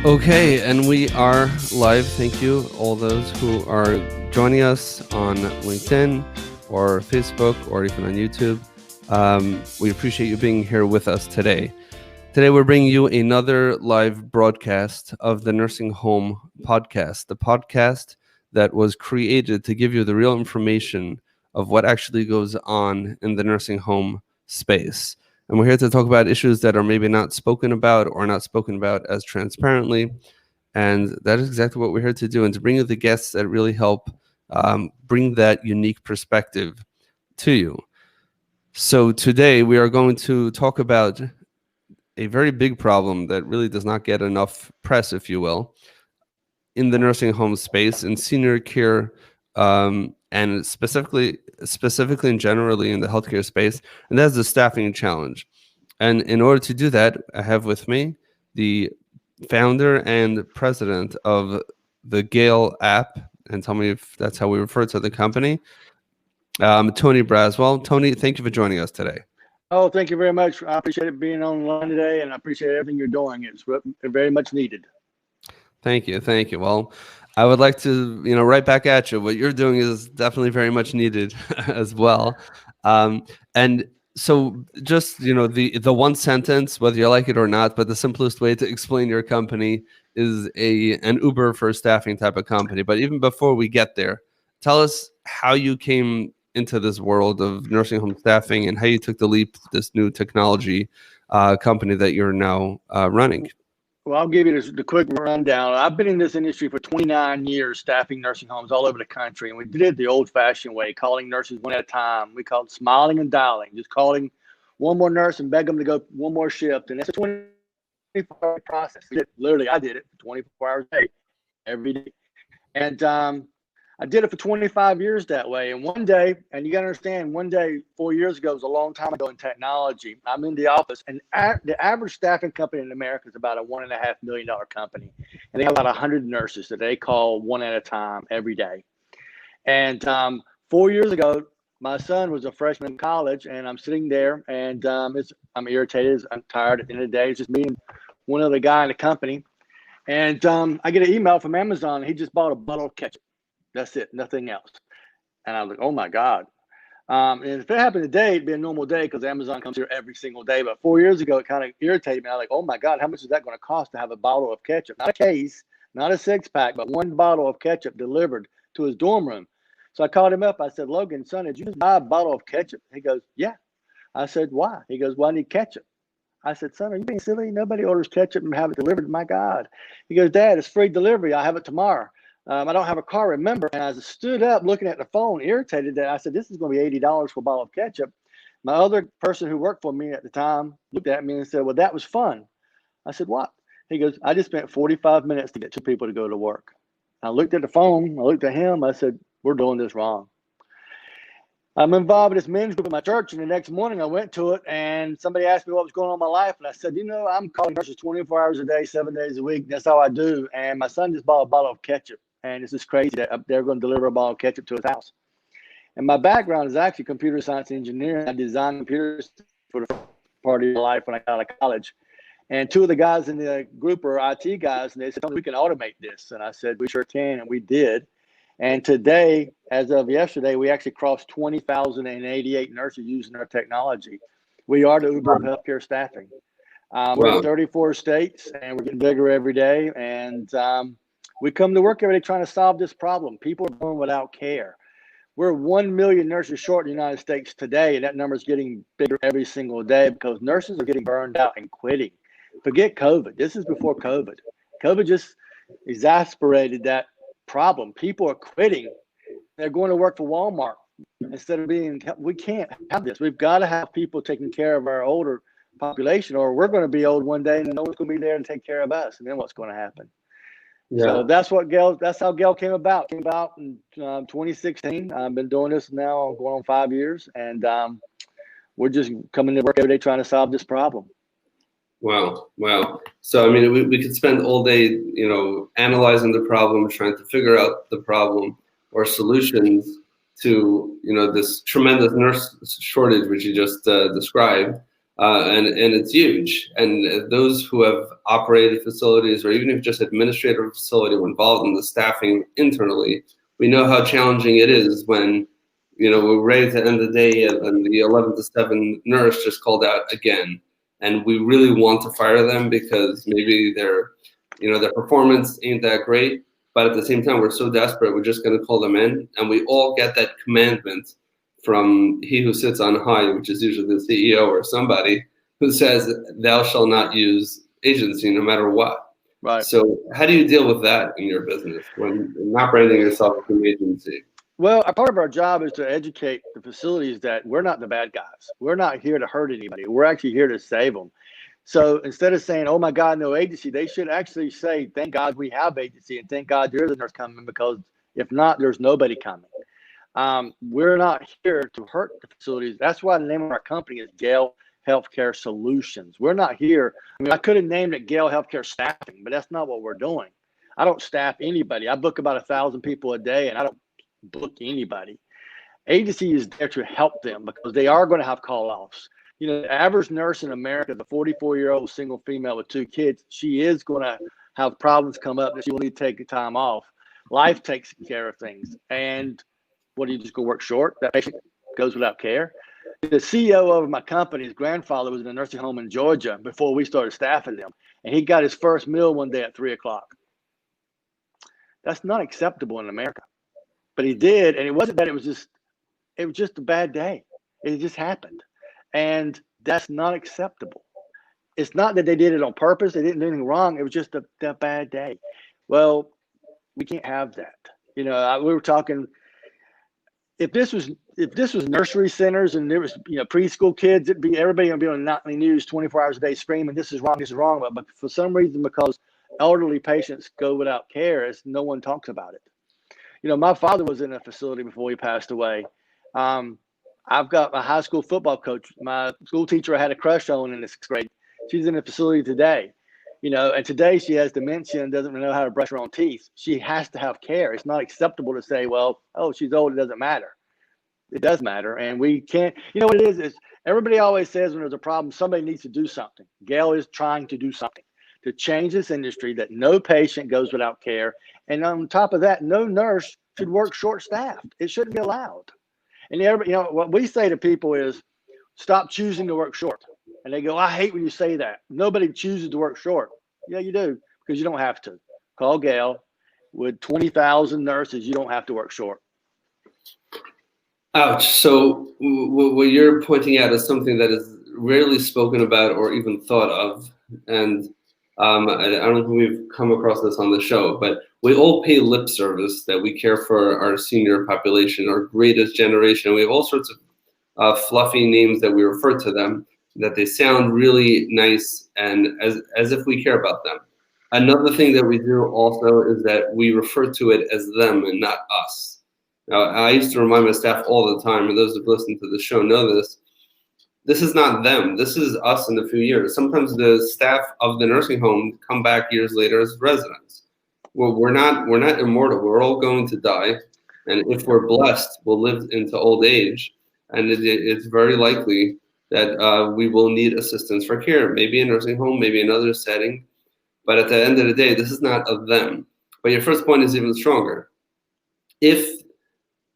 Okay, and we are live. Thank you, all those who are joining us on LinkedIn or Facebook or even on YouTube. We appreciate you being here with us today. Today, we're bringing you another live broadcast of the Nursing Home Podcast, the podcast that was created to give you the real information of what actually goes on in the nursing home space. And we're here to talk about issues that are maybe not spoken about or not spoken about as transparently. And that is exactly what we're here to do, and to bring you the guests that really help bring that unique perspective to you. So today we are going to talk about a very big problem that really does not get enough press, if you will, in the nursing home space and senior care, and specifically and generally in the healthcare space, and that's the staffing challenge. And in order to do that, I have with me the founder and president of the Gale App, and tell me if that's how we refer to the company, Tony Braswell. Tony, thank you for joining us today. Oh, thank you very much. I appreciate it being online today, and I appreciate everything you're doing. It's very much needed. Thank you. Thank you. Well, I would like to, right back at you. What you're doing is definitely very much needed as well. And so just, the one sentence, whether you like it or not, but the simplest way to explain your company is an Uber for staffing type of company. But even before we get there, tell us how you came into this world of nursing home staffing and how you took the leap, this new technology company that you're now running. Well, I'll give you the quick rundown. I've been in this industry for 29 years, staffing nursing homes all over the country. And we did it the old-fashioned way, calling nurses one at a time. We called smiling and dialing, just calling one more nurse and beg them to go one more shift. And it's a 24-hour process. I did it for 24 hours a day, every day. And I did it for 25 years that way. And one day, and you got to understand, one day, 4 years ago, was a long time ago in technology. I'm in the office, and the average staffing company in America is about a $1.5 million company. And they have about 100 nurses that they call one at a time every day. And 4 years ago, my son was a freshman in college, and I'm sitting there, and I'm irritated. I'm tired at the end of the day. It's just me and one other guy in the company. And I get an email from Amazon. He just bought a bottle of ketchup. That's it, nothing else. And I was like, oh my God. And if it happened today, it'd be a normal day because Amazon comes here every single day. But 4 years ago, it kind of irritated me. I was like, oh my God, how much is that going to cost to have a bottle of ketchup? Not a case, not a 6-pack, but one bottle of ketchup delivered to his dorm room. So I called him up. I said, Logan, son, did you just buy a bottle of ketchup? He goes, yeah. I said, why? He goes, well, I need ketchup. I said, son, are you being silly? Nobody orders ketchup and have it delivered. My God. He goes, Dad, it's free delivery. I have it tomorrow. I don't have a car, remember? And I stood up looking at the phone, irritated that I said, this is going to be $80 for a bottle of ketchup. My other person who worked for me at the time looked at me and said, well, that was fun. I said, what? He goes, I just spent 45 minutes to get 2 people to go to work. I looked at the phone. I looked at him. I said, we're doing this wrong. I'm involved in this men's group at my church, and the next morning I went to it, and somebody asked me what was going on in my life, and I said, I'm calling nurses 24 hours a day, 7 days a week. That's all I do. And my son just bought a bottle of ketchup, and it's just crazy that they're going to deliver a bottle of ketchup to his house. And my background is actually computer science engineering. I designed computers for the first part of my life when I got out of college. And 2 of the guys in the group are IT guys, and they said, we can automate this. And I said, we sure can, and we did. And today, as of yesterday, we actually crossed 20,088 nurses using our technology. We are the Uber of healthcare staffing. We're in 34 states, and we're getting bigger every day. And we come to work every day trying to solve this problem. People are born without care. We're 1 million nurses short in the United States today, and that number is getting bigger every single day because nurses are getting burned out and quitting. Forget COVID. This is before COVID. COVID just exacerbated that problem. People are quitting. They're going to work for Walmart instead of we can't have this. We've got to have people taking care of our older population, or we're going to be old one day and no one's going to be there to take care of us. And then what's going to happen? Yeah. So that's how Gale came about. Came about in 2016. I've been doing this now going on 5 years, and we're just coming to work every day trying to solve this problem. Wow. So, I mean, we could spend all day, analyzing the problem, trying to figure out the problem or solutions to, this tremendous nurse shortage, which you just described. and it's huge. And those who have operated facilities, or even if just administrative facility, were involved in the staffing internally, we know how challenging it is when, we're ready to end the day and the 11 to 7 nurse just called out again, and we really want to fire them because maybe their performance ain't that great. But at the same time, we're so desperate, we're just going to call them in, and we all get that commandment from he who sits on high, which is usually the CEO or somebody, who says, thou shalt not use agency no matter what. Right. So how do you deal with that in your business when not branding yourself as an agency? Well, a part of our job is to educate the facilities that we're not the bad guys. We're not here to hurt anybody. We're actually here to save them. So instead of saying, oh my God, no agency, they should actually say, thank God we have agency, and thank God there is a nurse coming, because if not, there's nobody coming. We're not here to hurt the facilities. That's why the name of our company is Gale Healthcare Solutions. We're not here. I could have named it Gale Healthcare Staffing, but that's not what we're doing. I don't staff anybody. I book about 1,000 people a day, and I don't book anybody. Agency is there to help them because they are going to have call-offs. The average nurse in America, the 44-year-old single female with 2 kids, she is going to have problems come up that she will need to take time off. Life takes care of things. And what, do you just go work short? That patient goes without care. The CEO of my company's grandfather was in a nursing home in Georgia before we started staffing them. And he got his first meal one day at 3:00. That's not acceptable in America. But he did. And it wasn't that, it was just a bad day. It just happened. And that's not acceptable. It's not that they did it on purpose. They didn't do anything wrong. It was just a bad day. Well, we can't have that. We were talking, if this was nursery centers and there was preschool kids, everybody would be on nightly news 24 hours a day screaming, this is wrong. But for some reason, because elderly patients go without care, no one talks about it. My father was in a facility before he passed away. I've got a high school football coach. My school teacher I had a crush on in the 6th grade. She's in a facility today, and today she has dementia and doesn't know how to brush her own teeth. She has to have care. It's not acceptable to say, well, oh, she's old, it doesn't matter. It does matter. And we can't, what it is everybody always says when there's a problem, somebody needs to do something. Gale is trying to do something to change this industry, that no patient goes without care. And on top of that, no nurse should work short-staffed. It shouldn't be allowed. And what we say to people is, stop choosing to work short. And they go, I hate when you say that. Nobody chooses to work short. Yeah, you do, because you don't have to. Call Gale. With 20,000 nurses, you don't have to work short. Ouch. So what you're pointing out is something that is rarely spoken about or even thought of. And I don't think we've come across this on the show, but we all pay lip service that we care for our senior population, our greatest generation. We have all sorts of fluffy names that we refer to them, that they sound really nice and as if we care about them. Another thing that we do also is that we refer to it as them and not us. Now, I used to remind my staff all the time, and those who've listened to the show know this. This is not them. This is us in a few years. Sometimes the staff of the nursing home come back years later as residents. Well, we're not immortal. We're all going to die, and if we're blessed, we'll live into old age. And it's very likely that we will need assistance for care, maybe a nursing home, maybe another setting. But at the end of the day, this is not of them. But your first point is even stronger. If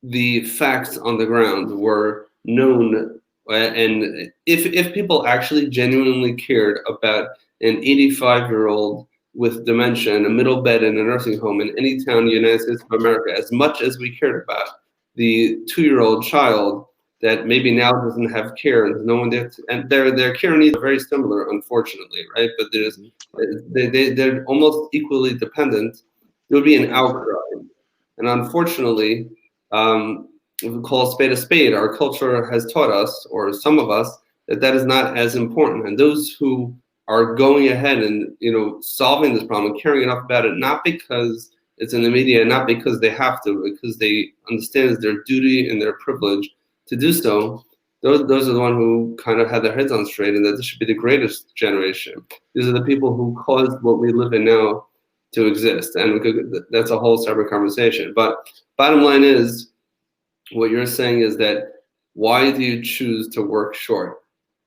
the facts on the ground were known, and if people actually genuinely cared about an 85-year-old with dementia in a middle bed in a nursing home in any town in the United States of America, as much as we cared about the 2-year-old child that maybe now doesn't have care and no one there, and their care needs are very similar, unfortunately, right? But they're almost equally dependent. There would be an outcry, and unfortunately, if we call a spade, our culture has taught us, or some of us, that is not as important. And those who are going ahead and solving this problem and caring enough about it, not because it's in the media, not because they have to, because they understand it's their duty and their privilege to do so, those are the ones who kind of have their heads on straight, and that this should be the greatest generation. These are the people who caused what we live in now to exist, and that's a whole separate conversation. But bottom line is, what you're saying is that why do you choose to work short?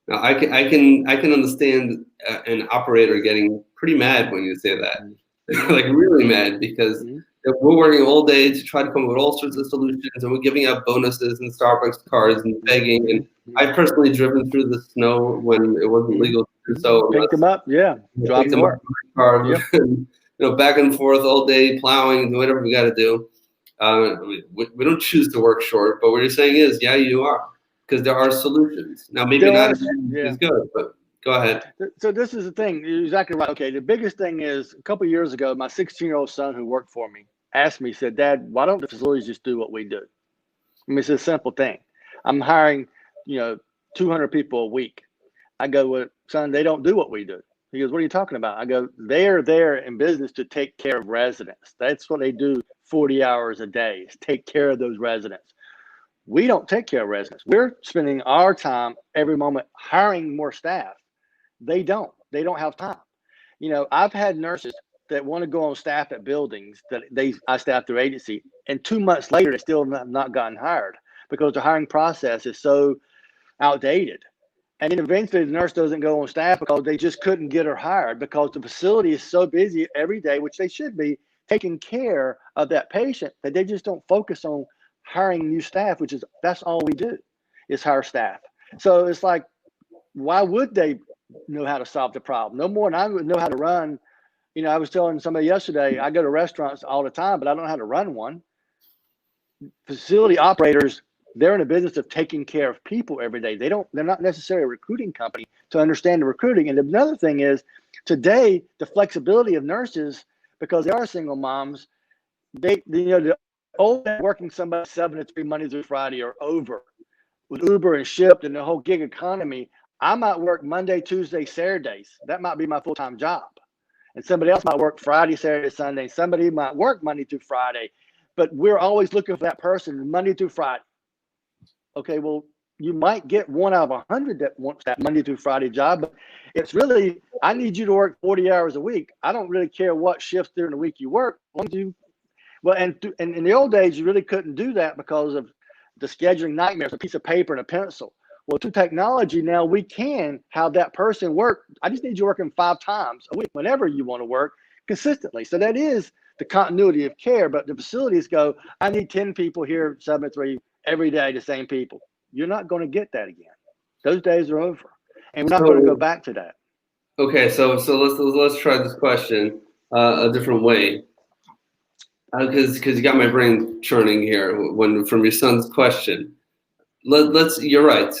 Now, I can understand an operator getting pretty mad when you say that, Mm-hmm. like really mad, because Mm-hmm. we're working all day to try to come up with all sorts of solutions, and we're giving out bonuses and Starbucks cards and begging. And Mm-hmm. I've personally driven through the snow when it wasn't legal to do so, Pick them up, yeah. Drive pick them to them up work. in my car, Yep. and, back and forth all day, plowing, and whatever we got to do. We don't choose to work short, but what you're saying is, yeah, you are, because there are solutions. Now, maybe There not are, everything yeah. is good, but go ahead. So this is the thing. You're exactly right. Okay, the biggest thing is a couple of years ago, my 16-year-old son who worked for me asked me, said, "Dad, why don't the facilities just do what we do?" I mean, it's a simple thing. I'm hiring, you know, 200 people a week. I go, "Well, son, they don't do what we do." He goes, "What are you talking about?" I go, "They're there in business to take care of residents. That's what they do 40 hours a day, is take care of those residents. We don't take care of residents. We're spending our time every moment hiring more staff. They don't. They don't have time. You know, I've had nurses that want to go on staff at buildings that I staff their agency, and 2 months later they still not gotten hired because the hiring process is so outdated. And then eventually the nurse doesn't go on staff because they just couldn't get her hired because the facility is so busy every day, which they should be taking care of that patient, that they just don't focus on hiring new staff, which is that's all we do is hire staff. So it's like, why would they know how to solve the problem? No more than I would know how to run. You know, I was telling somebody yesterday, I go to restaurants all the time, but I don't know how to run one. Facility operators, they're in the business of taking care of people every day. They're not necessarily a recruiting company to understand the recruiting. And another thing is today, the flexibility of nurses, because they are single moms, the old working somebody 7 to 3 Monday through Friday or over with Uber and Shipt and the whole gig economy. I might work Monday, Tuesday, Saturdays. That might be my full-time job. And somebody else might work Friday, Saturday, Sunday. Somebody might work Monday through Friday. But we're always looking for that person Monday through Friday. Okay, well, you might get 1 out of 100 that wants that Monday through Friday job, but it's really, I need you to work 40 hours a week. I don't really care what shifts during the week you work. And in the old days, you really couldn't do that because of the scheduling nightmares, a piece of paper and a pencil. Well, through technology now, we can have that person work. I just need you working 5 times a week, whenever you want to work consistently. So that is the continuity of care. But the facilities go, I need 10 people here, 7 to 3 every day, the same people. You're not going to get that again. Those days are over, and we're not going to go So, back to that. okay, so let's try this question a different way, because you got my brain churning here when from your son's question. Let's you're right.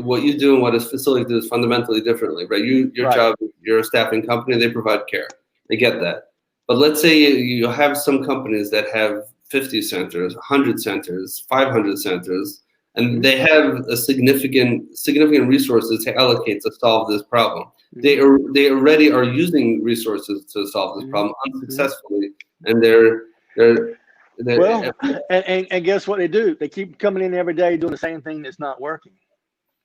What you do and what a facility does is fundamentally differently, right? Your Right. job, you're a staffing company, they provide care. They get that. But let's say you have some companies that have 50 centers, 100 centers, 500 centers, and Mm-hmm. they have a significant resources to allocate to solve this problem. Mm-hmm. They already are using resources to solve this Mm-hmm. problem Mm-hmm. unsuccessfully, and they're Well, and guess what they do? They keep coming in every day doing the same thing that's not working.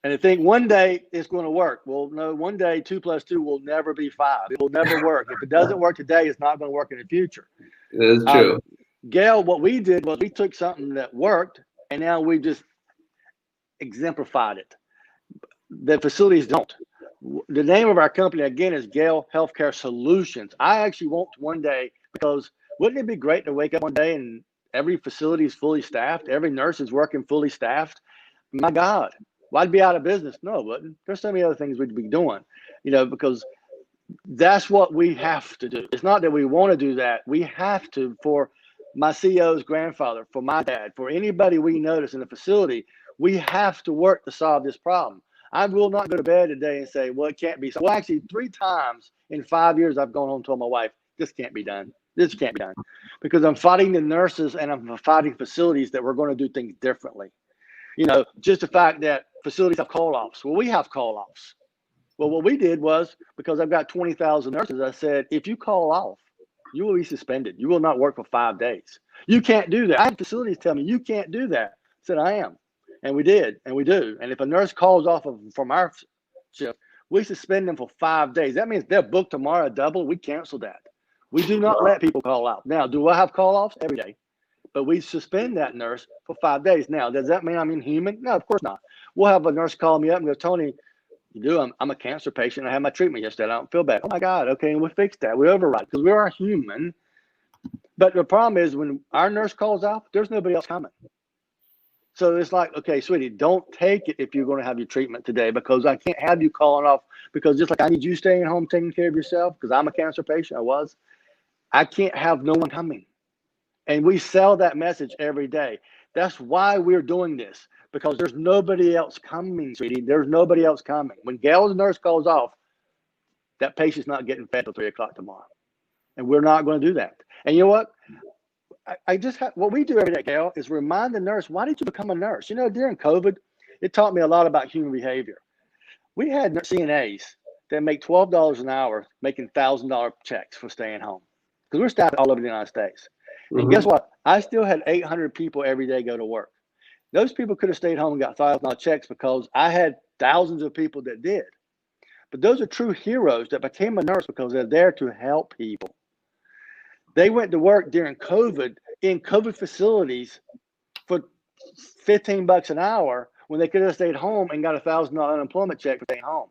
And they think one day it's going to work. Well, no, one day 2 plus 2 will never be 5. It will never work. If it doesn't work today, it's not going to work in the future. it's Uh, true. Gail, what we did was we took something that worked and now we just exemplified it. The facilities don't. The name of our company, again, is Gale Healthcare Solutions. I actually want one day, because wouldn't it be great to wake up one day and every facility is fully staffed? Every nurse is working fully staffed? My God, well, I'd be out of business. No, it wouldn't. There's so many other things we'd be doing, because that's what we have to do. It's not that we want to do that. We have to, for my CEO's grandfather, for my dad, for anybody we notice in the facility, we have to work to solve this problem. I will not go to bed today and say, well, it can't be. So, well, actually, 3 times in 5 years, I've gone home and told my wife, this can't be done. This can't be done. Because I'm fighting the nurses and I'm fighting facilities that we're going to do things differently. Just the fact that facilities have call offs. Well, we have call offs. Well, what we did was, because I've got 20,000 nurses, I said, if you call off, you will be suspended. You will not work for 5 days. You can't do that. I had facilities tell me, you can't do that. I said, I am. And we did, and we do. And if a nurse calls off from our shift, we suspend them for 5 days. That means they're booked tomorrow double. We cancel that. We do not let people call out. Now, do I have call offs? Every day. But we suspend that nurse for 5 days. Now, does that mean I'm inhuman? No, of course not. We'll have a nurse call me up and go, Tony, You do. I'm a cancer patient. I had my treatment yesterday. I don't feel bad. Oh my God. Okay, we'll fix that. We override because we are human. But the problem is when our nurse calls off, there's nobody else coming. So it's like, okay, sweetie, don't take it if you're going to have your treatment today because I can't have you calling off because just like I need you staying home taking care of yourself because I'm a cancer patient, I can't have no one coming. And we sell that message every day. That's why we're doing this because there's nobody else coming, sweetie. There's nobody else coming. When Gale's nurse calls off, that patient's not getting fed till 3 o'clock tomorrow. And we're not going to do that. And you know what? I just have what we do every day, Gale, is remind the nurse, why did you become a nurse? You know, during COVID, it taught me a lot about human behavior. We had CNAs that make $12 an hour making $1,000 checks for staying home because we're staffed all over the United States. And guess what? I still had 800 people every day go to work. Those people could have stayed home and got $1,000 checks because I had thousands of people that did. But those are true heroes that became a nurse because they're there to help people. They went to work during COVID in COVID facilities for $15 an hour when they could have stayed home and got $1,000 unemployment check for staying home.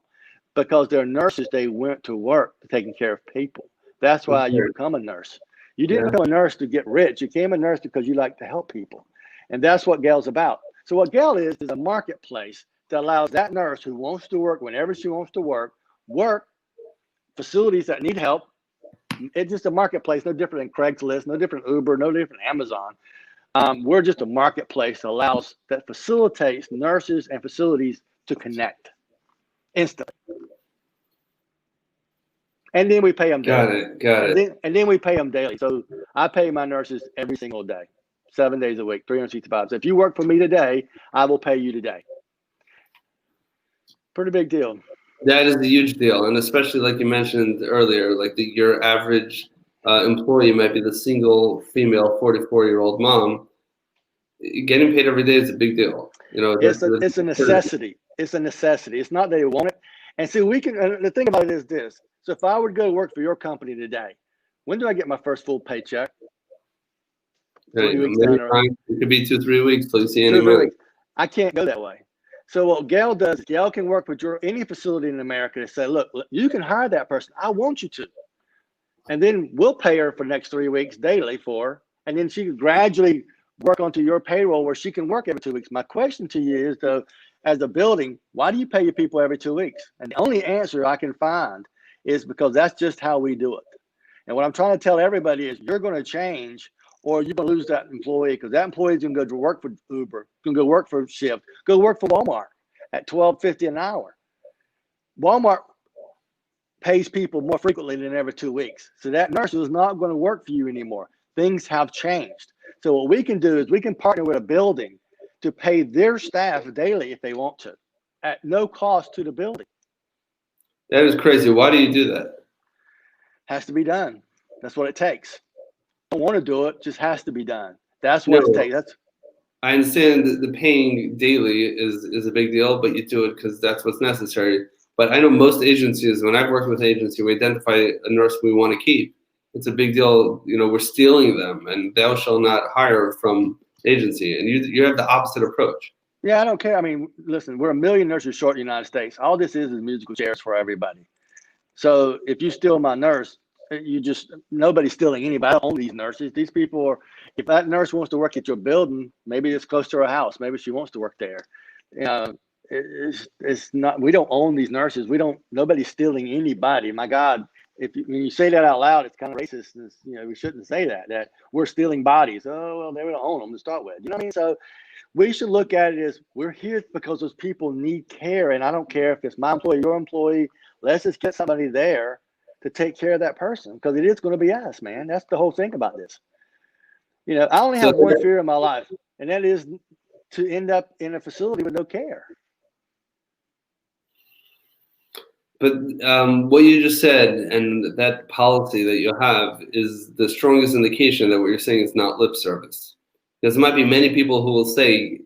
Because they're nurses, they went to work taking care of people. That's why you become a nurse. You didn't become a nurse to get rich. You became a nurse because you like to help people. And that's what Gale's about. So what Gale is a marketplace that allows that nurse who wants to work whenever she wants to work facilities that need help. It's just a marketplace, no different than Craigslist, no different Uber, no different Amazon. We're just a marketplace that facilitates nurses and facilities to connect instantly. And then we pay them daily. Got it. And then we pay them daily. So I pay my nurses every single day, 7 days a week, 365. So if you work for me today, I will pay you today. Pretty big deal. That is a huge deal, and especially like you mentioned earlier, like your average employee might be the single female 44-year-old mom. Getting paid every day is a big deal. You know, it's a necessity. It's a necessity. It's not that they want it. And see, the thing about it is this. So if I were to go work for your company today, when do I get my first full paycheck? It could be 2-3 weeks till you see any money. I can't go that way. So what Gale does, Gale can work with any facility in America to say, look, you can hire that person. I want you to. And then we'll pay her for the next 3 weeks daily and then she can gradually work onto your payroll where she can work every 2 weeks. My question to you is, though, as a building, why do you pay your people every 2 weeks? And the only answer I can find is because that's just how we do it. And what I'm trying to tell everybody is you're going to change or you're going to lose that employee because that employee is going to go to work for Uber, going to go work for Shift, go work for Walmart at $12.50 an hour. Walmart pays people more frequently than every 2 weeks. So that nurse is not going to work for you anymore. Things have changed. So what we can do is we can partner with a building to pay their staff daily if they want to, at no cost to the building. That is crazy. Why do you do that? Has to be done. That's what it takes. I don't want to do it, just has to be done. That's what it takes. I understand that the paying daily is a big deal, but you do it because that's what's necessary. But I know most agencies, when I've worked with an agency, we identify a nurse we want to keep. It's a big deal. You know, we're stealing them, and thou shall not hire from agency. And you have the opposite approach. Yeah, I don't care. I mean, listen, we're 1 million nurses short in the United States. All this is musical chairs for everybody. So if you steal my nurse, nobody's stealing anybody. I don't own these nurses. These people if that nurse wants to work at your building, maybe it's close to her house. Maybe she wants to work there. It's not, we don't own these nurses. Nobody's stealing anybody. My God, when you say that out loud, it's kind of racist. We shouldn't say that we're stealing bodies. Oh, well, they don't own them to start with. You know what I mean? So we should look at it as we're here because those people need care. And I don't care if it's my employee, your employee, let's just get somebody there to take care of that person because it is going to be us, man. That's the whole thing about this. I only have one fear in my life, and that is to end up in a facility with no care. But what you just said and that policy that you have is the strongest indication that what you're saying is not lip service. Because there might be many people who will say,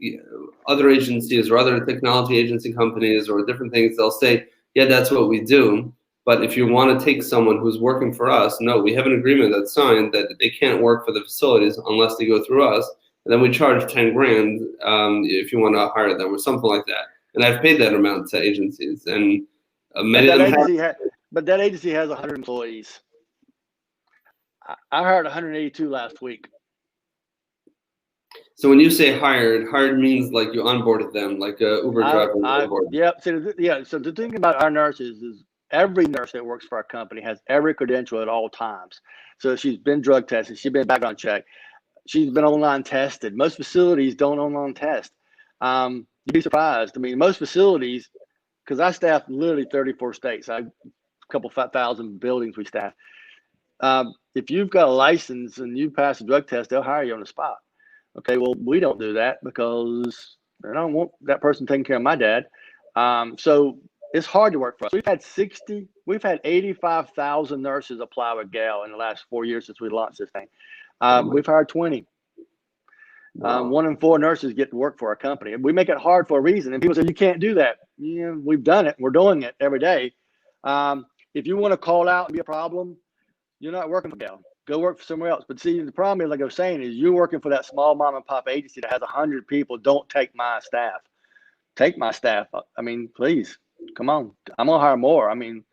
other agencies or other technology agency companies or different things, they'll say, yeah, that's what we do. But if you want to take someone who's working for us, no, we have an agreement that's signed that they can't work for the facilities unless they go through us. And then we charge 10 grand if you want to hire them or something like that. and I've paid that amount to agencies, and But many of that them have. agency has 100 employees. I hired 182 last week. So when you say hired means like you onboarded them, like a Uber driver onboard. Yep. So the thing about our nurses is every nurse that works for our company has every credential at all times. So she's been drug tested, she's been background checked, she's been online tested. Most facilities don't online test. You'd be surprised. I mean, most facilities, because I staff literally 34 states, a couple 5,000 buildings we staff. If you've got a license and you pass a drug test, they'll hire you on the spot. Okay, well, we don't do that because I don't want that person taking care of my dad. So it's hard to work for us. We've had 85,000 nurses apply with Gale in the last 4 years since we launched this thing. We've hired 20. Wow. 1 in 4 nurses get to work for our company. We make it hard for a reason. And people say, you can't do that. Yeah, we've done it. We're doing it every day. If you want to call out and be a problem, you're not working for Gale. Go work for somewhere else. But see, the problem is, like I was saying, is you're working for that small mom and pop agency that has 100 people. Don't take my staff. Take my staff. I mean, please, come on. I'm going to hire more. I mean,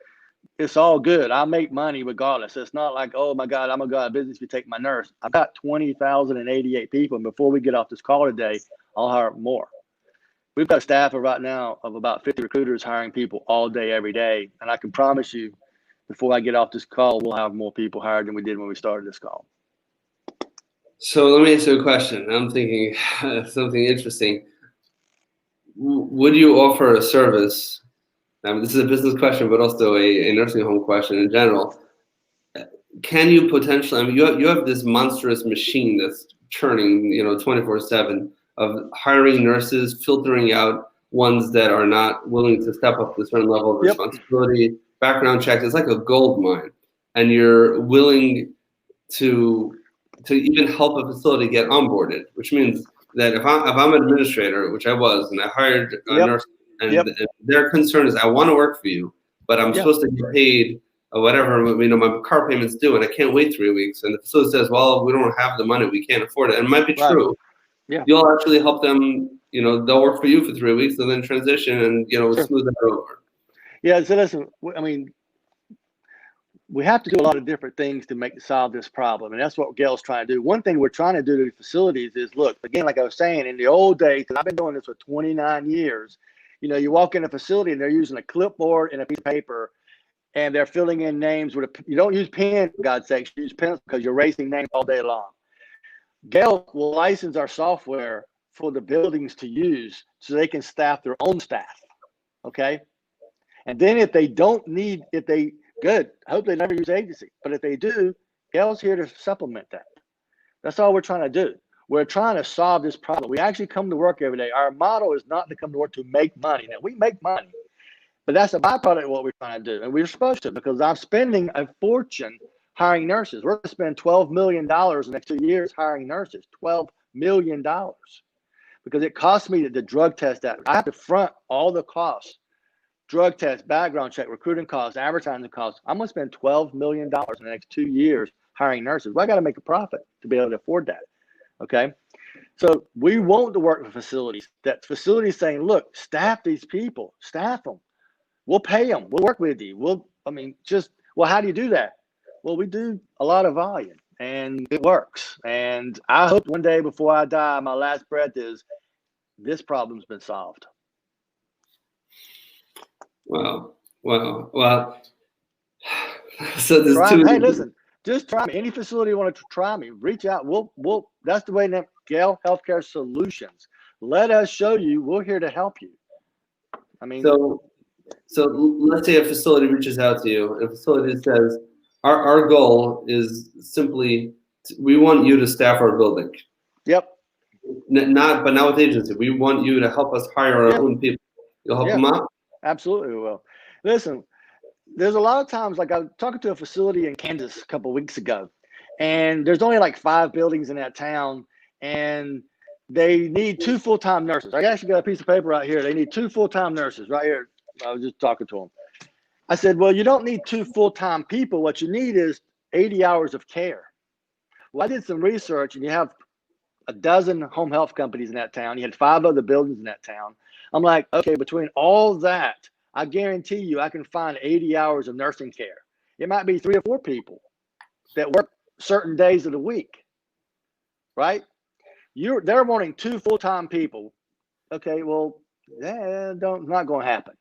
it's all good. I make money regardless. It's not like, oh my God, I'm going to go out of business if you take my nurse. I've got 20,088 people. And before we get off this call today, I'll hire more. We've got a staff right now of about 50 recruiters hiring people all day, every day. And I can promise you, before I get off this call, we'll have more people hired than we did when we started this call. So let me ask you a question. I'm thinking something interesting. Would you offer a service? This is a business question, but also a nursing home question in general. Can you potentially? I mean, you have this monstrous machine that's churning, 24/7 of hiring nurses, filtering out ones that are not willing to step up to a certain level of responsibility. Background checks. It's like a gold mine, and you're willing to even help a facility get onboarded, which means that if I'm an administrator, which I was, and I hired a nurse, and their concern is, I want to work for you, but I'm supposed to get paid whatever, my car payment's due, and I can't wait 3 weeks. And the facility says, well, we don't have the money, we can't afford it. And it might be true. Yeah. You'll actually help them, they'll work for you for 3 weeks and then transition and, smooth that over. Yeah, so listen, I mean, we have to do a lot of different things to solve this problem. And that's what Gale's trying to do. One thing we're trying to do to the facilities is, look, again, like I was saying, in the old days, because I've been doing this for 29 years, you walk in a facility and they're using a clipboard and a piece of paper and they're filling in names you don't use pen, for God's sake, you use pencil because you're erasing names all day long. Gale will license our software for the buildings to use so they can staff their own staff. Okay. And then if they good, I hope they never use agency. But if they do, Gale's here to supplement that. That's all we're trying to do. We're trying to solve this problem. We actually come to work every day. Our motto is not to come to work to make money. Now, we make money, but that's a byproduct of what we're trying to do. And we're supposed to, because I'm spending a fortune hiring nurses. We're going to spend $12 million in the next 2 years hiring nurses. $12 million. Because it costs me the drug test that I have to front all the costs. Drug test, background check, recruiting costs, advertising costs. I'm going to spend $12 million in the next 2 years hiring nurses. Well, I got to make a profit to be able to afford that. Okay. So we want to work with facilities. That facilities saying, look, staff these people, staff them. We'll pay them. We'll work with you. How do you do that? Well, we do a lot of volume and it works. And I hope one day before I die, my last breath is this problem's been solved. Wow. So there's Hey, listen, just try me. Any facility you want to try me, reach out. We'll that's the way now, Gale Healthcare Solutions. Let us show you. We're here to help you. I mean, so let's say a facility reaches out to you, and a facility says, our goal is simply, we want you to staff our building. Yep. Not with agency. We want you to help us hire our own people. You'll help them out? Absolutely, we will. Listen, there's a lot of times, like I was talking to a facility in Kansas a couple of weeks ago, and there's only like 5 buildings in that town, and they need 2 full-time nurses. I actually got a piece of paper right here. They need 2 full-time nurses right here. I was just talking to them. I said, well, you don't need 2 full-time people. What you need is 80 hours of care. Well, I did some research, and you have a dozen home health companies in that town. You had 5 other buildings in that town. I'm like, okay, between all that, I guarantee you I can find 80 hours of nursing care. It might be 3 or 4 people that work certain days of the week, right? They're wanting 2 full-time people. Okay, well, not going to happen.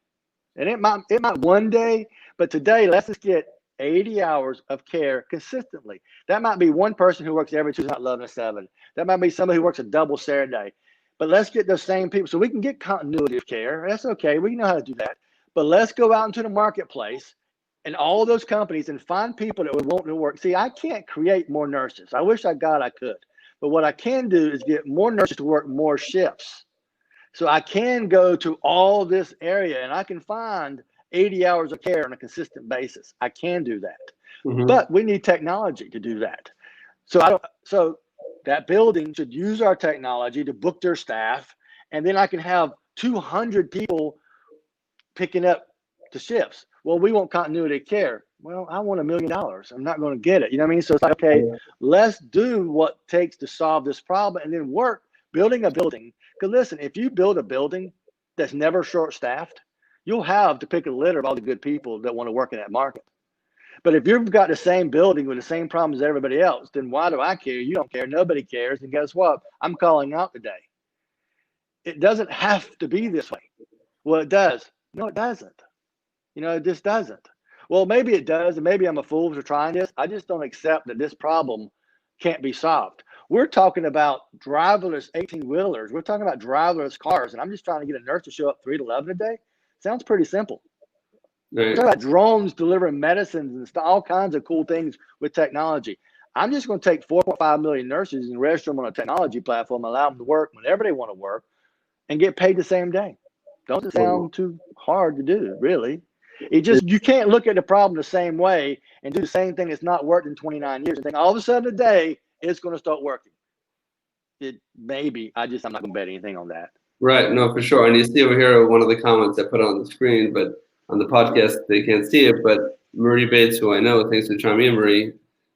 And it might one day, but today let's just get 80 hours of care consistently. That might be one person who works every Tuesday night, 11 to 7. That might be somebody who works a double Saturday. But let's get those same people so we can get continuity of care. That's okay. We know how to do that. But let's go out into the marketplace and all those companies and find people that would want to work. See, I can't create more nurses. I wish I could. But what I can do is get more nurses to work more shifts. So I can go to all this area and I can find 80 hours of care on a consistent basis. I can do that. But we need technology to do that. So that building should use our technology to book their staff, and then I can have 200 people picking up the shifts. Well, we want continuity of care. Well, I want $1 million. I'm not going to get it. You know what I mean? So it's like, okay, let's do what it takes to solve this problem and then work building a building. Because listen, if you build a building that's never short-staffed, you'll have to pick a litter of all the good people that want to work in that market. But if you've got the same building with the same problems as everybody else, then why do I care? You don't care. Nobody cares. And guess what? I'm calling out today. It doesn't have to be this way. Well, it does. No, it doesn't. It just doesn't. Well, maybe it does, and maybe I'm a fool for trying this. I just don't accept that this problem can't be solved. We're talking about driverless 18-wheelers. We're talking about driverless cars, and I'm just trying to get a nurse to show up 3 to 11 a day. Sounds pretty simple. Right. We're talking about drones delivering medicines and stuff, all kinds of cool things with technology. I'm just going to take 4.5 million nurses and register them on a technology platform, allow them to work whenever they want to work, and get paid the same day. Doesn't sound too hard to do, really. You can't look at the problem the same way and do the same thing that's not worked in 29 years and think all of a sudden today it's going to start working. I'm not going to bet anything on that. Right, no, for sure. And you see over here one of the comments I put on the screen, but on the podcast they can't see it. But Marie Bates, who I know, thanks for chiming in, Marie,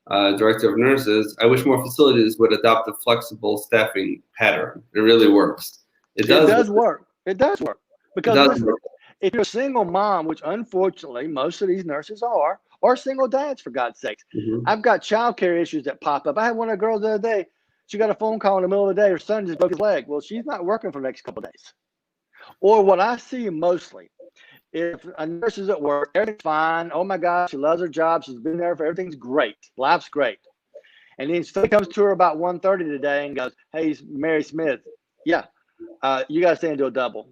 Director of Nurses. I wish more facilities would adopt a flexible staffing pattern. It really works. It does work. It does work. Because listen, if you're a single mom, which unfortunately most of these nurses are, or single dads, for God's sakes. I've got childcare issues that pop up. I had one of the girls the other day. She got a phone call in the middle of the day. Her son just broke his leg. Well, she's not working for the next couple of days. Or what I see mostly, if a nurse is at work, everything's fine. Oh my gosh, she loves her job. She's been there for everything's great. Life's great. And then somebody comes to her about 1:30 today and goes, "Hey, Mary Smith, yeah, you got to stay and do a double."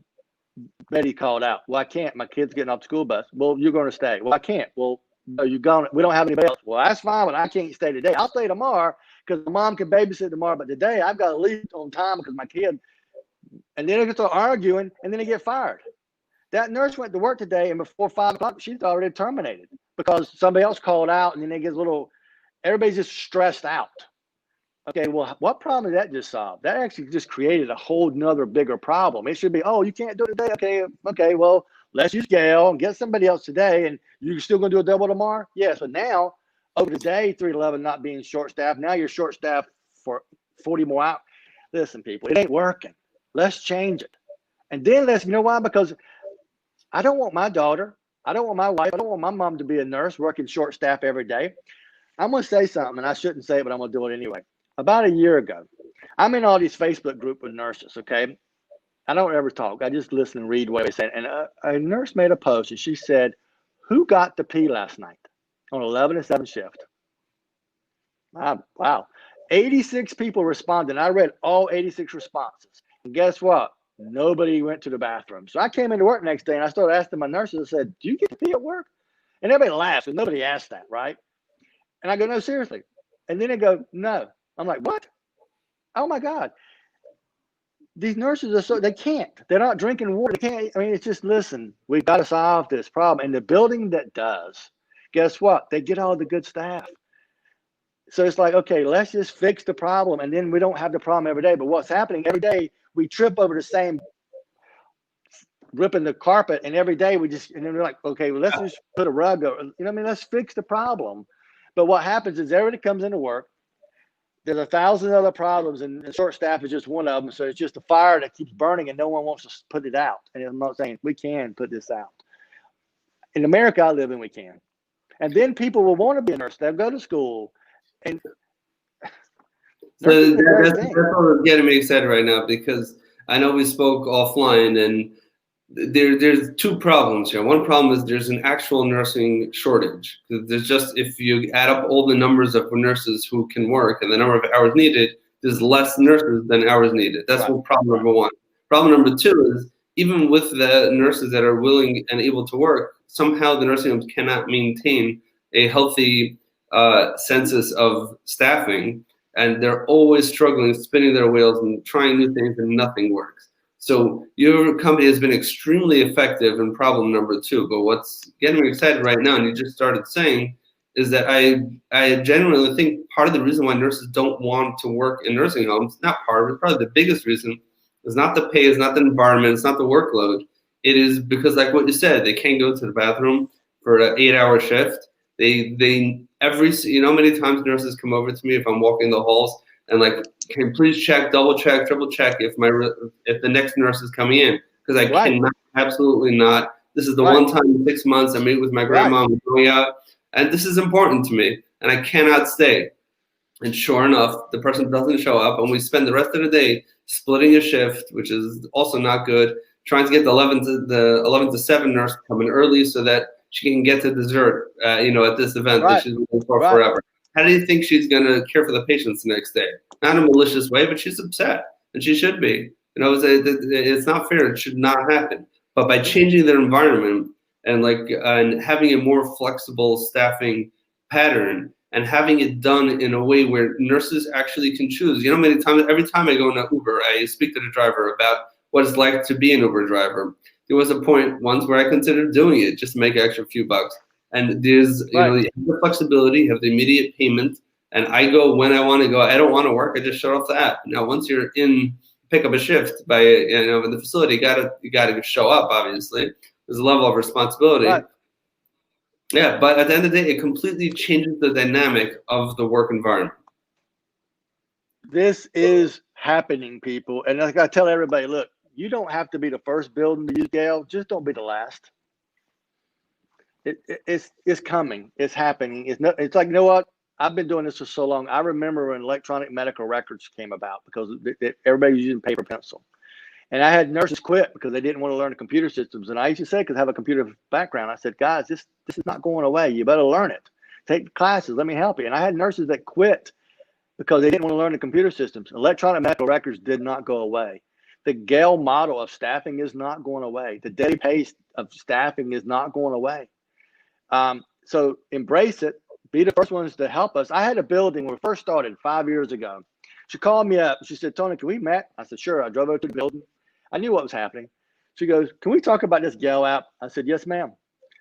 Betty called out. "Well, I can't. My kid's getting off the school bus." "Well, you're going to stay." "Well, I can't." "Well, no, you're going. We don't have anybody else." "Well, that's fine, but I can't stay today. I'll stay tomorrow because my mom can babysit tomorrow. But today I've got to leave on time because my kid. And then they get to arguing, and then they get fired. That nurse went to work today, and before 5 o'clock, she's already terminated because somebody else called out, and then they get everybody's just stressed out. Okay, well, what problem did that just solve? That actually just created a whole nother bigger problem. It should be, oh, you can't do it today. Okay, well, let's use Gale and get somebody else today, and you're still going to do a double tomorrow? Yeah, so now, over the day, 311 not being short-staffed, now you're short-staffed for 40 more hours. Listen, people, it ain't working. Let's change it. And then you know why? Because I don't want my daughter, I don't want my wife, I don't want my mom to be a nurse working short-staff every day. I'm going to say something, and I shouldn't say it, but I'm going to do it anyway. About a year ago, I'm in all these Facebook groups with nurses, okay? I don't ever talk. I just listen and read what they say. And a nurse made a post, and she said, "Who got to pee last night on 11 to 7 shift?" Wow. 86 people responded. I read all 86 responses. And guess what? Nobody went to the bathroom. So I came into work next day, and I started asking my nurses, I said, "Do you get to pee at work?" And everybody laughs, and nobody asked that, right? And I go, "No, seriously." And then they go, "No." I'm like, "What? Oh my God." These nurses they can't. They're not drinking water. They can't. I mean, it's just, listen, we've got to solve this problem. And the building that does, guess what? They get all the good staff. So it's like, okay, let's just fix the problem. And then we don't have the problem every day. But what's happening every day, we trip over the same ripping the carpet. And every day and then we're like, okay, well, let's just put a rug over. You know what I mean? Let's fix the problem. But what happens is everybody comes into work. there's 1,000 other problems, and short staff is just one of them. So it's just a fire that keeps burning, and no one wants to put it out. And I'm not saying we can put this out. In America, I live in, we can. And then people will want to be a nurse. They'll go to school, and So that's what was getting me excited right now, because I know we spoke offline, and there's two problems here. One problem is there's an actual nursing shortage. There's just, if you add up all the numbers of nurses who can work and the number of hours needed, there's less nurses than hours needed. That's what problem number one. Problem number two is, even with the nurses that are willing and able to work, somehow the nursing homes cannot maintain a healthy census of staffing, and they're always struggling, spinning their wheels and trying new things, and nothing works. So your company has been extremely effective in problem number two. But what's getting me excited right now, and you just started saying, is that I genuinely think part of the reason why nurses don't want to work in nursing homes, not part of it, probably the biggest reason, is not the pay, is not the environment, it's not the workload. It is because, like what you said, they can't go to the bathroom for an 8-hour shift. They many times nurses come over to me if I'm walking the halls and like, can you please check, double check, triple check if the next nurse is coming in, because I cannot, absolutely not. This is the one time in 6 months I meet with my grandma, I'm going out, and this is important to me, and I cannot stay. And sure enough, the person doesn't show up, and we spend the rest of the day splitting a shift, which is also not good. Trying to get the 11 to 7 nurse coming early so that she can get to dessert, at this event that she's been for forever. How do you think she's going to care for the patients the next day? Not in a malicious way, but she's upset, and she should be. It's not fair. It should not happen. But by changing their environment and having a more flexible staffing pattern, and having it done in a way where nurses actually can choose. Many times, every time I go in an Uber, I speak to the driver about what it's like to be an Uber driver. There was a point once where I considered doing it just to make an extra few bucks. And there's the flexibility, have the immediate payment, and I go when I want to go. I don't want to work. I just shut off the app. Now, once you're in, pick up a shift by in the facility, you gotta show up. Obviously, there's a level of responsibility. Right. Yeah, but at the end of the day, it completely changes the dynamic of the work environment. This is happening, people, and like I tell everybody, look, you don't have to be the first building to use Gale. Just don't be the last. It's coming. It's happening. It's like, you know what? I've been doing this for so long. I remember when electronic medical records came about, because everybody was using paper pencil. And I had nurses quit because they didn't want to learn the computer systems. And I used to say, because I have a computer background, I said, guys, this is not going away. You better learn it. Take classes. Let me help you. And I had nurses that quit because they didn't want to learn the computer systems. Electronic medical records did not go away. The Gale model of staffing is not going away. The daily pace of staffing is not going away. So embrace it. Be the first ones to help us. I had a building when we first started 5 years ago. She called me up. She said, Tony, can we meet? I said, sure. I drove over to the building. I knew what was happening. She goes, can we talk about this Gale app? I said, yes, ma'am.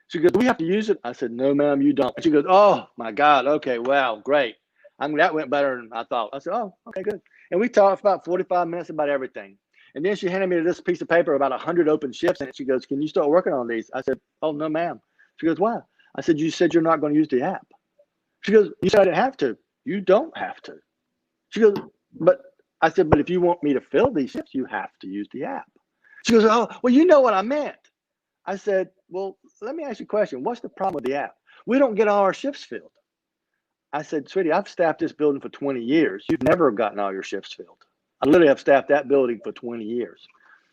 She goes, do we have to use it? I said, no, ma'am, you don't. And she goes, oh, my God. Okay, wow, great. That went better than I thought. I said, oh, okay, good. And we talked for about 45 minutes about everything. And then she handed me this piece of paper, about 100 open shifts. And she goes, can you start working on these? I said, oh, no, ma'am. She goes, why? I said, you said you're not going to use the app. She goes, you said I didn't have to. You don't have to. She goes, but I said, but if you want me to fill these shifts, you have to use the app. She goes, oh, well, you know what I meant. I said, well, let me ask you a question. What's the problem with the app? We don't get all our shifts filled. I said, sweetie, I've staffed this building for 20 years. You've never gotten all your shifts filled. I literally have staffed that building for 20 years.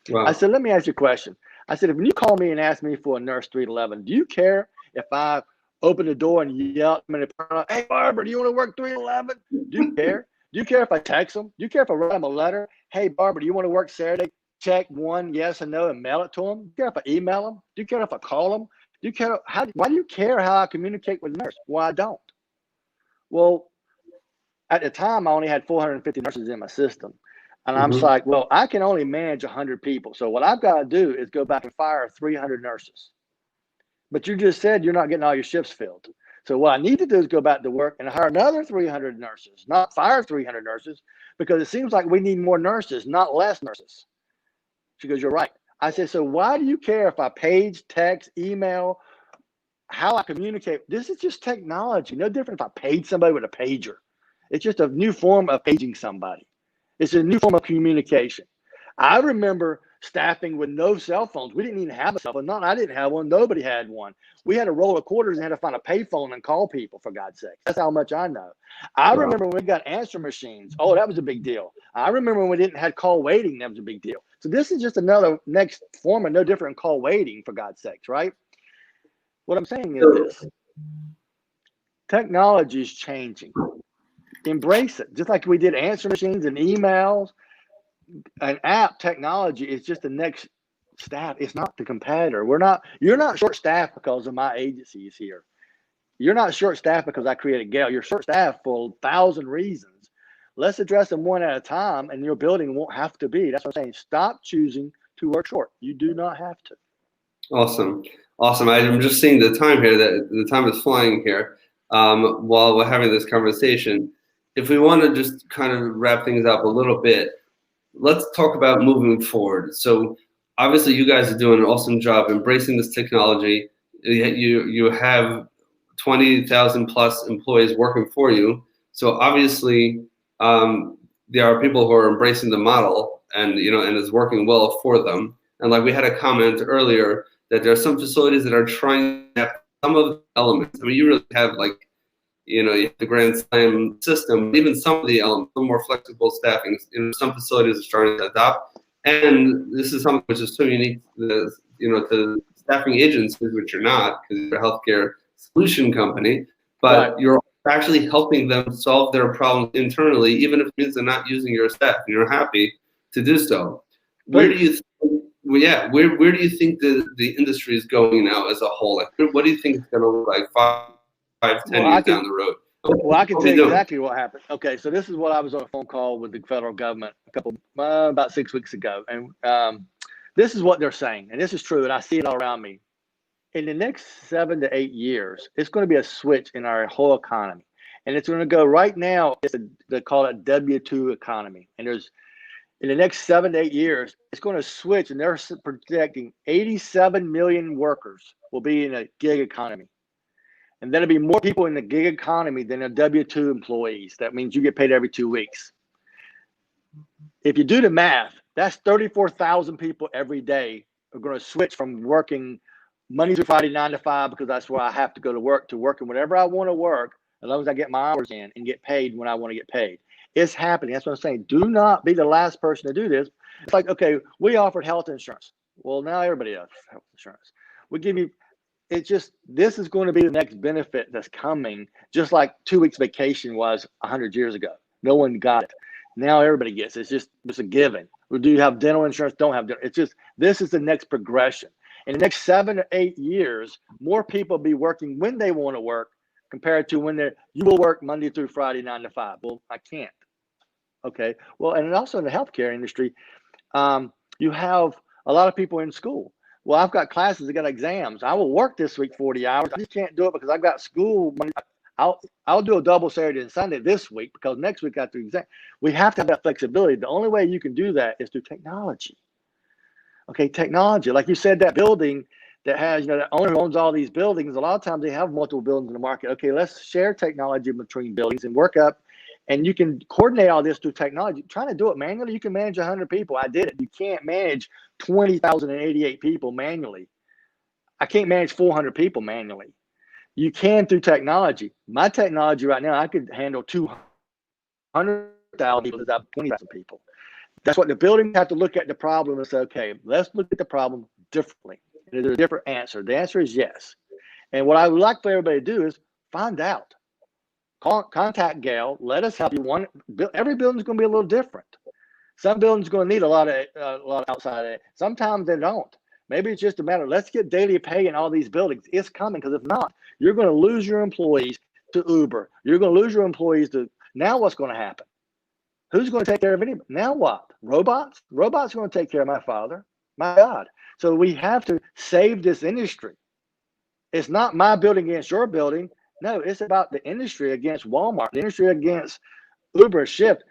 Wow. I said, let me ask you a question. I said, if you call me and ask me for a nurse 311, do you care if I open the door and yell at them, hey, Barbara, do you want to work 311? Do you care? Do you care if I text them? Do you care if I write them a letter? Hey, Barbara, do you want to work Saturday? Check one, yes and no, and mail it to them? Do you care if I email them? Do you care if I call them? Do you care? Why do you care how I communicate with the nurse? Well, I don't. Well, at the time, I only had 450 nurses in my system. And I'm just like, well, I can only manage 100 people. So what I've got to do is go back and fire 300 nurses. But you just said you're not getting all your shifts filled. So what I need to do is go back to work and hire another 300 nurses, not fire 300 nurses, because it seems like we need more nurses, not less nurses. She goes, you're right. I said, so why do you care if I page, text, email, how I communicate? This is just technology. No different if I paid somebody with a pager. It's just a new form of paging somebody. It's a new form of communication. I remember staffing with no cell phones. We didn't even have a cell phone. I didn't have one. Nobody had one. We had a roll of quarters and had to find a payphone and call people, for God's sake. That's how much I know. I remember when we got answer machines. Oh, that was a big deal. I remember when we didn't have call waiting. That was a big deal. So this is just another next form of no different than call waiting, for God's sakes, right? What I'm saying is this. Technology is changing. Embrace it. Just like we did answer machines and emails, an app technology is just the next staff. It's not the competitor. You're not short staffed because of my agency is here. You're not short staffed because I created Gale. You're short staffed for 1,000 reasons. Let's address them one at a time, and your building won't have to be. That's what I'm saying. Stop choosing to work short. You do not have to. Awesome. I'm just seeing the time here, that the time is flying here while we're having this conversation. If we want to just kind of wrap things up a little bit, let's talk about moving forward. So obviously you guys are doing an awesome job embracing this technology. You have 20,000 plus employees working for you. So obviously there are people who are embracing the model and it's working well for them. And like we had a comment earlier that there are some facilities that are trying to have some of the elements. I mean, you really have you have the Grand Slam system, even some of the elements, some more flexible staffing. Some facilities are starting to adopt, and this is something which is so unique to staffing agencies, which you're not, because you're a healthcare solution company, but right. You're actually helping them solve their problems internally, even if it means they're not using your staff, and you're happy to do so. Where do you where do you think the industry is going now as a whole? Like, what do you think it's going to look like 10 years down the road? Well, I can tell you exactly what happened. Okay, so this is what I was on a phone call with the federal government about 6 weeks ago, and this is what they're saying, and this is true, and I see it all around me. In the next 7 to 8 years, it's going to be a switch in our whole economy, and it's going to go right now. They call it W-2 economy, and in the next 7 to 8 years, it's going to switch, and they're projecting 87 million workers will be in a gig economy. And there'll be more people in the gig economy than a W-2 employees. That means you get paid every 2 weeks. If you do the math, that's 34,000 people every day are going to switch from working Monday through Friday, 9 to 5, because that's where I have to go to working whatever I want to work, as long as I get my hours in and get paid when I want to get paid. It's happening. That's what I'm saying. Do not be the last person to do this. It's like, okay, we offered health insurance. Well, now everybody has health insurance. We give you, this is going to be the next benefit that's coming, just like 2 weeks vacation was 100 years ago. No one got it. Now everybody gets it. It's a given. Do you have dental insurance? Don't have dental. This is the next progression. In the next 7 to 8 years, more people will be working when they want to work compared to when you will work Monday through Friday, 9 to 5. Well, I can't. Okay. Well, and also in the healthcare industry, you have a lot of people in school. Well, I've got classes, I got exams. I will work this week 40 hours. I just can't do it because I've got school. I'll do a double Saturday and Sunday this week because next week after exam. We have to have that flexibility. The only way you can do that is through technology. Okay, technology. Like you said, that building that has, the owner who owns all these buildings, a lot of times they have multiple buildings in the market. Okay, let's share technology between buildings and work up. And you can coordinate all this through technology. Trying to do it manually, you can manage 100 people. I did it. You can't manage 20,088 people manually. I can't manage 400 people manually. You can through technology. My technology right now, I could handle 200,000 people instead of 20,000 people. That's what the buildings have to look at the problem and say, okay, let's look at the problem differently. And there's a different answer. The answer is yes. And what I would like for everybody to do is find out. Contact Gale. Let us help you. Every building is going to be a little different. Some buildings are going to need a lot of outside aid. Sometimes they don't. Maybe it's just a matter. Let's get daily pay in all these buildings. It's coming, because if not, you're going to lose your employees to Uber. You're going to lose your employees to. Now what's going to happen? Who's going to take care of anybody? Now what? Robots? Robots are going to take care of my father. My God. So we have to save this industry. It's not my building against your building. No, it's about the industry against Walmart, the industry against Uber, Shift.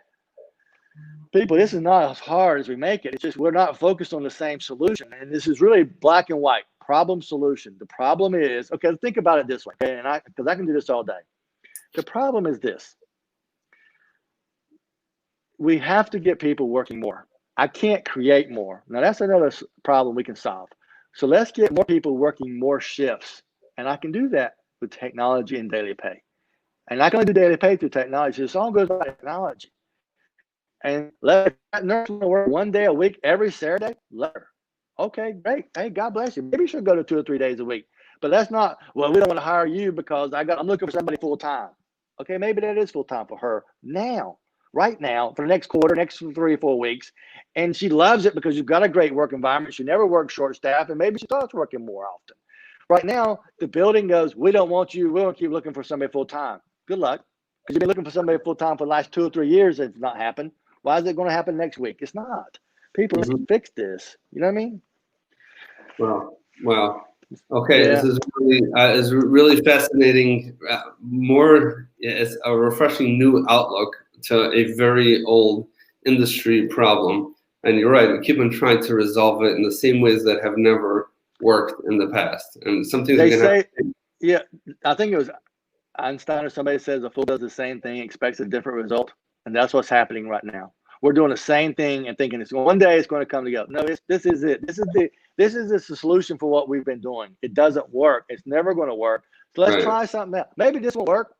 People, this is not as hard as we make it. It's just we're not focused on the same solution. And this is really black and white, problem, solution. The problem is, okay, think about it this way, okay? Because I can do this all day. The problem is this. we have to get people working more. I can't create more. Now that's another problem we can solve. So let's get more people working more shifts. And I can do that with technology and daily pay. And I can only do daily pay through technology. This all goes by technology. And let that nurse work 1 day a week every Saturday, let her. Okay, great. Hey, God bless you. Maybe you should go to 2 or 3 days a week. But that's not, well, we don't want to hire you because I'm looking for somebody full time. Okay, maybe that is full time for her now, right now, for the next quarter, next 3 or 4 weeks. And she loves it because you've got a great work environment. She never works short staff, and maybe she starts working more often. Right now, the building goes, we don't want you. We'll keep looking for somebody full time. Good luck. Because you've been looking for somebody full time for the last 2 or 3 years. It's not happened. Why is it going to happen next week? It's not. People, let's fix this. You know what I mean? Wow. Okay, Yeah. this is really fascinating. It's a refreshing new outlook to a very old industry problem. And you're right, we keep on trying to resolve it in the same ways that have never worked in the past. And some things They say, yeah, I think it was Einstein or somebody says a fool does the same thing, expects a different result. And that's what's happening right now. We're doing the same thing and thinking one day it's going to come together. No, this is it. This is the solution for what we've been doing. It doesn't work. It's never going to work. So let's try something else. Maybe this won't work.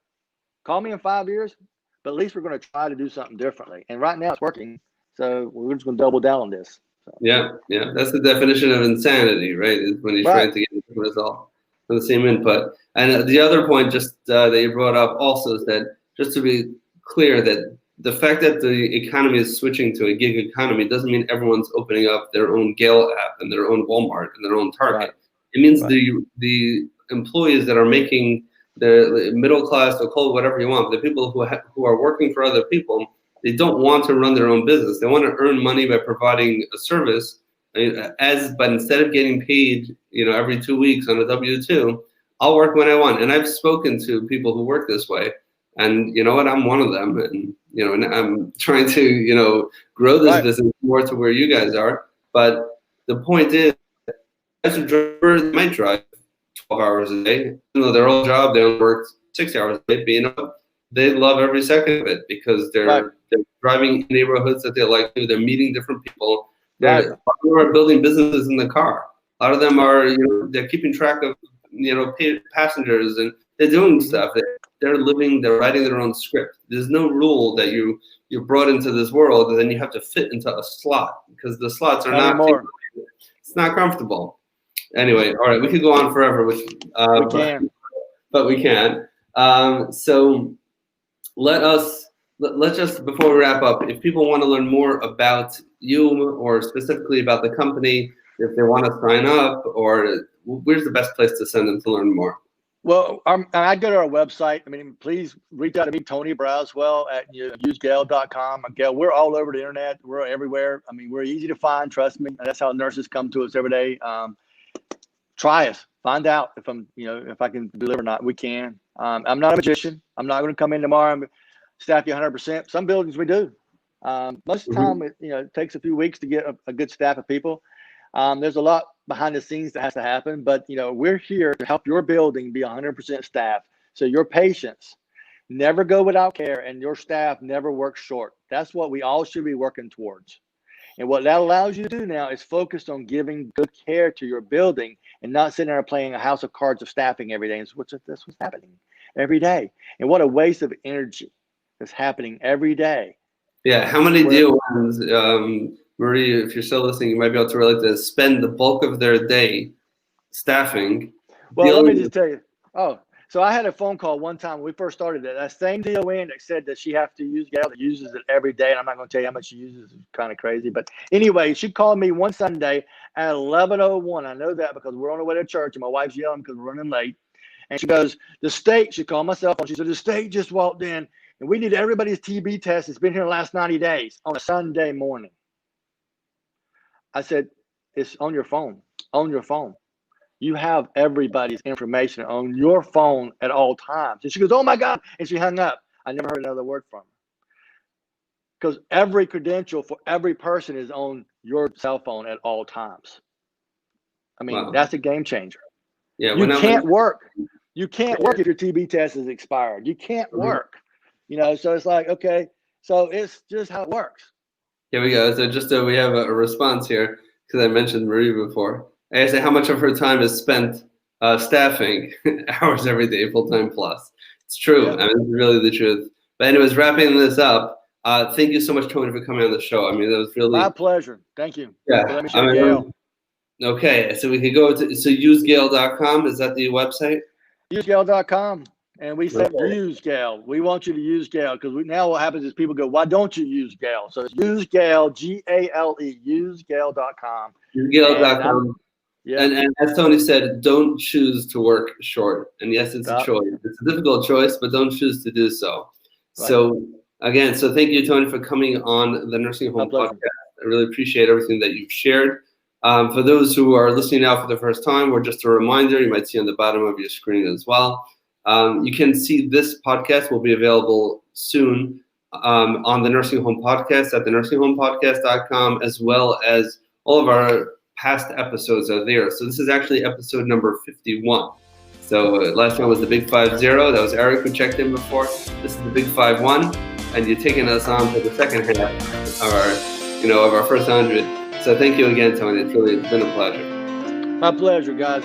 Call me in 5 years, but at least we're going to try to do something differently. And right now it's working. So we're just going to double down on this. So. Yeah. That's the definition of insanity, right? Is when you're trying to get a different result from the same input. And the other point that you brought up also is that, just to be clear, that the fact that the economy is switching to a gig economy doesn't mean everyone's opening up their own Gale app and their own Walmart and their own Target. It means the employees that are making the middle class, or call it whatever you want, the people who are working for other people, they don't want to run their own business. They want to earn money by providing a service, but instead of getting paid, every 2 weeks on a W-2, I'll work when I want. And I've spoken to people who work this way. And you know what? I'm one of them, and and I'm trying to grow this business more to where you guys are. But the point is, as a driver, they might drive 12 hours a day, even though their old job they only work 6 hours a day. But they love every second of it because they're driving in neighborhoods that they like to. They're meeting different people. A lot of them are building businesses in the car. A lot of them are they're keeping track of paid passengers, and they're doing stuff. They're writing their own script. There's no rule that you're brought into this world and then you have to fit into a slot, because the slots are not it's not comfortable. Anyway, all right, we could go on forever, we can. But we can't. So let's just, before we wrap up, if people want to learn more about you or specifically about the company, if they want to sign up, or where's the best place to send them to learn more? Well, I go to our website. I mean, please reach out to me, Tony Braswell at usegale.com. Gale, we're all over the internet. We're everywhere. I mean, we're easy to find. Trust me. That's how nurses come to us every day. Try us. Find out if I can deliver or not. We can. I'm not a magician. I'm not going to come in tomorrow and staff you 100%. Some buildings we do. Most of the time, it takes a few weeks to get a good staff of people. There's a lot behind the scenes that has to happen, but we're here to help your building be 100% staffed, so your patients never go without care and your staff never works short. That's what we all should be working towards. And what that allows you to do now is focus on giving good care to your building and not sitting there playing a house of cards of staffing every day. That's what's happening every day. And what a waste of energy is happening every day. Yeah, how many DONs, Marie, if you're still listening, you might be able to relate to this, spend the bulk of their day staffing? Well, let me just tell you. So I had a phone call one time when we first started it. That same DON that said that she has to use Gale, that uses it every day, and I'm not going to tell you how much she uses. It's kind of crazy. But anyway, she called me one Sunday at 11:01. I know that because we're on the way to church, and my wife's yelling because we're running late. And she goes, she called my cell phone. She said, the state just walked in, and we need everybody's TB test. It's been here the last 90 days on a Sunday morning. I said, it's on your phone. On your phone. You have everybody's information on your phone at all times. And she goes, oh my God. And she hung up. I never heard another word from her. Because every credential for every person is on your cell phone at all times. I mean, that's a game changer. Yeah, you can't work. You can't work if your TB test is expired. You can't work. So it's like, okay. So it's just how it works. Here we go. So just we have a response here because I mentioned Marie before. I say how much of her time is spent staffing hours every day, full time plus. It's true. Yeah. I mean, it's really the truth. But anyways, wrapping this up. Thank you so much, Tony, for coming on the show. I mean, that was really My pleasure. Thank you. Yeah. Let me share Gale. Okay, so we could go to usegale.com. Is that the website? Usegale.com. And we said Okay. use Gale. We want you to use Gale because now what happens is people go, why don't you use Gale? So it's use Gale, Gale, usegale.com. Usegale.com. Yeah. And as Tony said, don't choose to work short. And yes, it's a choice. It's a difficult choice, but don't choose to do so. Right. So again, thank you, Tony, for coming on the Nursing Home Podcast. I really appreciate everything that you've shared. For those who are listening now for the first time, or just a reminder, you might see on the bottom of your screen as well. You can see this podcast will be available soon on the Nursing Home Podcast at thenursinghomepodcast.com, as well as all of our past episodes are there. So this is actually episode number 51. So last one was the Big 50. That was Eric who checked in before. This is the Big 51, and you're taking us on to the second half of our first 100. So thank you again, Tony. It's been a pleasure. My pleasure, guys.